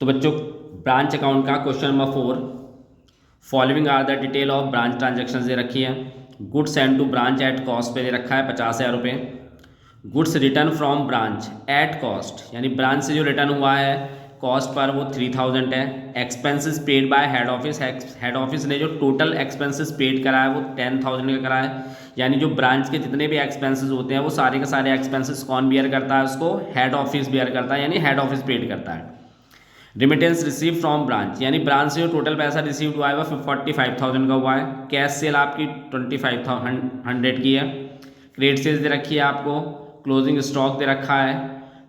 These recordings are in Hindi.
तो बच्चों ब्रांच अकाउंट का question number 4, following are the detail of branch transaction दे रखी है। Goods send to branch at cost पे दे रखा है 50,000 रुपये। Goods return from branch at cost, यानी ब्रांच से जो रिटर्न हुआ है कॉस्ट पर वो 3,000 है। Expenses paid by head office, head office ने जो टोटल एक्सपेंसेस पेड करा है वो 10,000 का करा है। यानी जो ब्रांच के जितने भी एक्सपेंसेस होते हैं वो सारे के सारे एक्सपेंसेस कौन बियर करता है, उसको हेड ऑफिस बियर करता है, यानी हेड ऑफिस पेड करता है। रिमिटेंस रिसीव फ्रॉम ब्रांच, यानी ब्रांच से जो टोटल पैसा रिसीव हुआ है वो 45,000 का हुआ है। कैश सेल आपकी 25,100 की है। क्रेडिट सेल्स दे रखी है आपको, क्लोजिंग स्टॉक दे रखा है,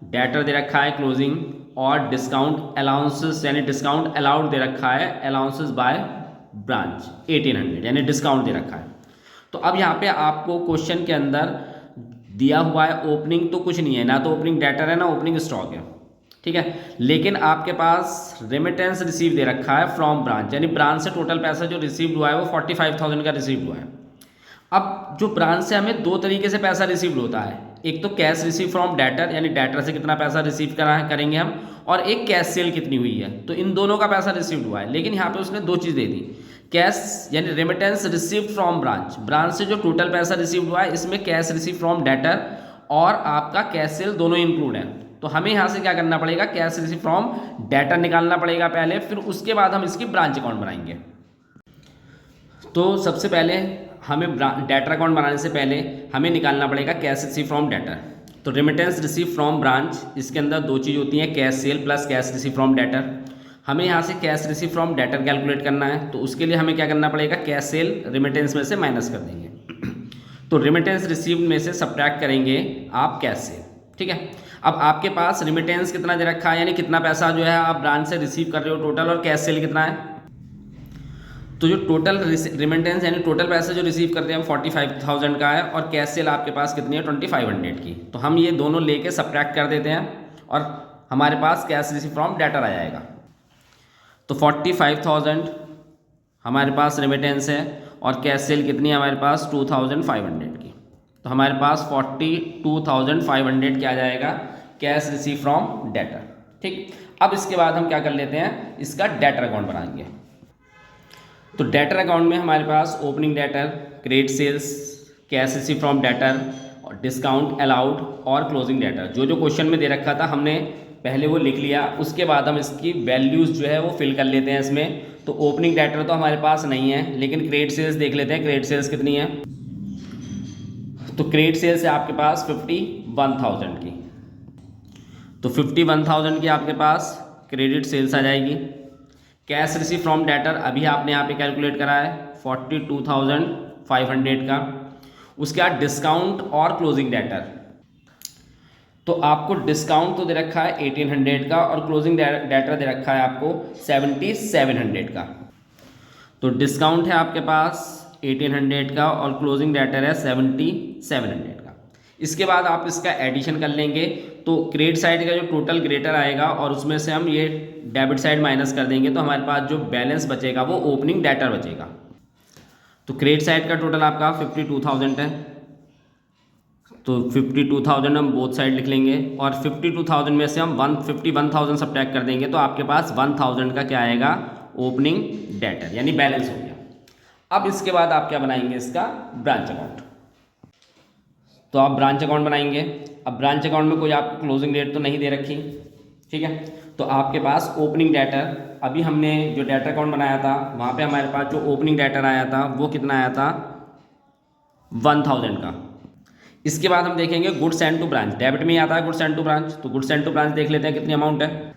डेटर दे रखा है क्लोजिंग, और डिस्काउंट अलाउंसेस यानी डिस्काउंट अलाउड दे रखा है, अलाउंसेस बाय ब्रांच 1,800 यानी डिस्काउंट दे रखा है। तो अब यहाँ पे आपको क्वेश्चन के अंदर दिया हुआ है ओपनिंग तो कुछ नहीं है, ना तो ओपनिंग डेटर है ना ओपनिंग स्टॉक है, ठीक है। लेकिन आपके पास रेमिटेंस रिसीव दे रखा है फ्रॉम ब्रांच, यानी ब्रांच से टोटल पैसा जो रिसीव हुआ है वो 45,000 का रिसीव हुआ है। अब जो ब्रांच से हमें दो तरीके से पैसा रिसीव होता है, एक तो कैश रिसीव फ्रॉम डेटर, यानी डेटर से कितना पैसा रिसीव करा है करेंगे हम, और एक कैश सेल कितनी हुई है, तो इन दोनों का पैसा रिसीव हुआ है। लेकिन यहाँ पे उसने दो चीज़ दे दी, कैश यानी remittance receive from branch, branch से जो टोटल पैसा रिसीव हुआ है इसमें कैश रिसीव फ्रॉम डेटर और आपका कैश सेल दोनों इंक्लूड है। तो हमें यहाँ से क्या करना पड़ेगा, कैश रिसीव फ्रॉम डेटर निकालना पड़ेगा पहले, फिर उसके बाद हम इसकी ब्रांच अकाउंट बनाएंगे। तो सबसे पहले हमें डेटर अकाउंट बनाने से पहले हमें निकालना पड़ेगा कैश रिसीव फ्रॉम डेटर। तो रेमिटेंस रिसीव फ्रॉम ब्रांच, इसके अंदर दो चीज़ होती हैं, cash cell plus cash receive from debtor. हमें यहाँ से cash receive from debtor calculate करना है, तो उसके लिए हमें क्या करना पड़ेगा, कैश सेल रेमिटेंस में से माइनस कर देंगे। तो रेमिटेंस रिसीव में से सब्ट्रैक्ट करेंगे आप कैश सेल, ठीक है। अब आपके पास रेमिटेंस कितना दे रखा है, यानी कितना पैसा जो है आप ब्रांच से रिसीव कर रहे हो टोटल, और कैश सेल कितना है। तो जो टोटल रेमिटेंस यानी टोटल पैसा जो रिसीव करते हैं हम 45,000 का है, और कैश सेल आपके पास कितनी है 2,500 की। तो हम ये दोनों लेके सब्ट्रैक्ट कर देते हैं और हमारे पास कैश रिसीव फ्रॉम डेटर आ जाएगा। तो 45,000 हमारे पास रेमिटेंस है और कैश सेल कितनी है हमारे पास 2,500 की। तो हमारे पास 42,500 क्या आ जाएगा, कैश रिसीव फ्रॉम डेटर, ठीक। अब इसके बाद हम क्या कर लेते हैं, इसका डेटर अकाउंट बनाएंगे। तो डेटर अकाउंट में हमारे पास opening debtor, credit sales, cash receive from debtor, और डिस्काउंट अलाउड और क्लोजिंग डेटर, जो जो क्वेश्चन में दे रखा था हमने पहले वो लिख लिया। उसके बाद हम इसकी वैल्यूज़ जो है वो फिल कर लेते हैं इसमें। तो ओपनिंग डेटर तो हमारे पास नहीं है, लेकिन क्रेडिट सेल्स देख लेते हैं, क्रेडिट सेल्स कितनी है। तो क्रेडिट सेल्स है आपके पास 51,000 की। तो 51,000 की आपके पास क्रेडिट सेल्स आ जाएगी। कैश रिसीव फ्रॉम डेटर अभी आपने यहाँ पे कैलकुलेट करा है 42,500 का। उसके बाद डिस्काउंट और क्लोजिंग डेटर, तो आपको डिस्काउंट तो दे रखा है 1,800 का और क्लोजिंग डेटर दे रखा है आपको 7,700 का। तो डिस्काउंट है आपके पास 1,800 का और क्लोजिंग डेटर है 7,700 का। इसके बाद आप इसका एडिशन कर लेंगे, तो क्रेडिट साइड का जो टोटल ग्रेटर आएगा और उसमें से हम ये डेबिट साइड माइनस कर देंगे, तो हमारे पास जो बैलेंस बचेगा वो ओपनिंग डेटर बचेगा। तो क्रेडिट साइड का टोटल आपका 52,000 है, तो 52,000 हम बोथ साइड लिख लेंगे, और 52,000 में से हम 51,000 सब्ट्रैक्ट कर देंगे, तो आपके पास 1,000 का क्या आएगा, ओपनिंग डेटर, यानी बैलेंस हो गया। अब इसके बाद आप क्या बनाएंगे, इसका ब्रांच अकाउंट। तो आप ब्रांच अकाउंट बनाएंगे। अब ब्रांच अकाउंट में कोई आपको क्लोजिंग डेट तो नहीं दे रखी, ठीक है। तो आपके पास ओपनिंग डेटर, अभी हमने जो डेटर अकाउंट बनाया था वहाँ पे हमारे पास जो ओपनिंग डेटर आया था वो कितना आया था 1,000 का। इसके बाद हम देखेंगे goods send to branch, debit में ही आता है गुड्स सेंड टू ब्रांच। तो गुड्स सेंड टू ब्रांच देख लेते हैं कितनी अमाउंट है।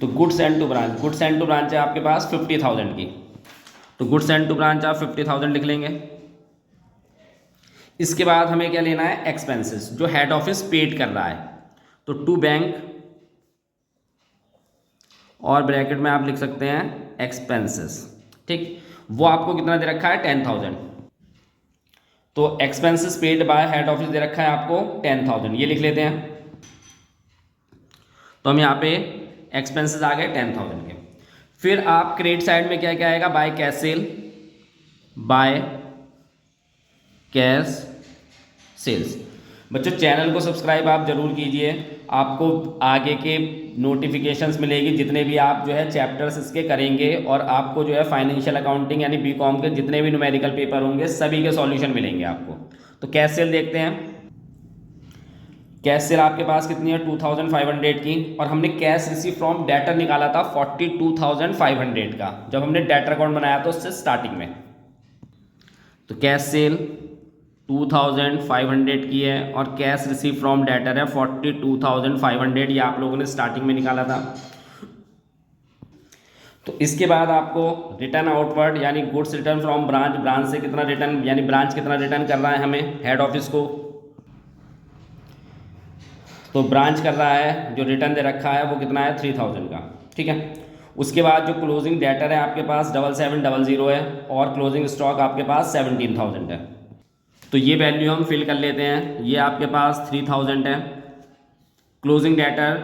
तो गुड्स सेंड टू ब्रांच है आपके पास 50,000 की। तो गुड्स सेंड टू ब्रांच आप 50,000 लिख लेंगे। इसके बाद हमें क्या लेना है, एक्सपेंसेस, जो हेड ऑफिस पेड कर रहा है। तो टू बैंक, और ब्रैकेट में आप लिख सकते हैं एक्सपेंसेस, ठीक। वो आपको कितना दे रखा है 10,000। तो expenses paid by head office दे रखा है आपको 10,000, ये लिख लेते हैं। तो हम यहाँ पे एक्सपेंसेस आ गए 10,000 के। फिर आप क्रेडिट साइड में क्या क्या आएगा, by cash sale, by cash sales. बच्चों चैनल को सब्सक्राइब आप जरूर कीजिए। आपको आगे के नोटिफिकेशंस मिलेगी, जितने भी आप जो है चैप्टर्स इसके करेंगे, और आपको जो है फाइनेंशियल अकाउंटिंग यानी बीकॉम के जितने भी न्यूमेरिकल पेपर होंगे सभी के सॉल्यूशन मिलेंगे आपको। तो कैश सेल देखते हैं। कैश सेल आपके पास कितनी है 2500 की, और हमने कैश रिसीव फ्रॉम डेटर निकाला था 42,500 का, जब हमने डेटर अकाउंट बनाया था उससे स्टार्टिंग में। तो कैश सेल 2500 की है और कैश रिसीव फ्रॉम डेटर है 42,500, ये आप लोगों ने स्टार्टिंग में निकाला था। तो इसके बाद आपको रिटर्न आउटवर्ड यानी goods return from branch, branch से कितना रिटर्न यानी ब्रांच कितना रिटर्न कर रहा है हमें हेड ऑफिस को, तो ब्रांच कर रहा है जो रिटर्न दे रखा है वो कितना है 3000 का, ठीक है। उसके बाद जो क्लोजिंग डेटर है आपके पास 7700 है, और क्लोजिंग स्टॉक आपके पास 17,000 है। तो ये वैल्यू हम फिल कर लेते हैं। ये आपके पास 3000 है, क्लोजिंग डेटर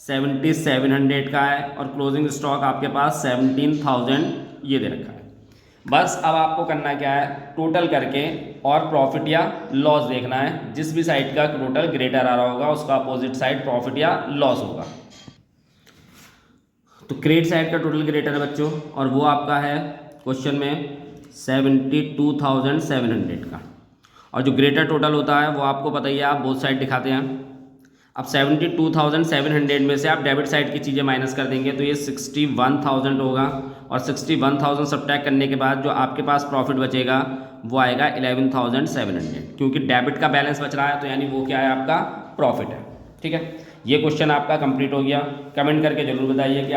7700 का है, और क्लोजिंग स्टॉक आपके पास 17,000 ये दे रखा है। बस अब आपको करना क्या है, टोटल करके और प्रॉफिट या लॉस देखना है। जिस भी साइड का टोटल ग्रेटर आ रहा होगा उसका अपोजिट साइड प्रॉफिट या लॉस होगा। तो क्रेडिट साइड का टोटल ग्रेटर है बच्चों, और वो आपका है क्वेश्चन में 72,700 का, और जो ग्रेटर टोटल होता है वो आपको पता ही है, आप बोथ साइड दिखाते हैं। अब 72,700 में से आप डेबिट साइड की चीज़ें माइनस कर देंगे तो ये 61,000 होगा, और 61,000 सब्ट्रैक्ट करने के बाद जो आपके पास प्रॉफिट बचेगा वो आएगा 11,700, क्योंकि डेबिट का बैलेंस बच रहा है तो यानी वो क्या है आपका प्रॉफिट है, ठीक है। ये क्वेश्चन आपका कंप्लीट हो गया। कमेंट करके जरूर बताइए कि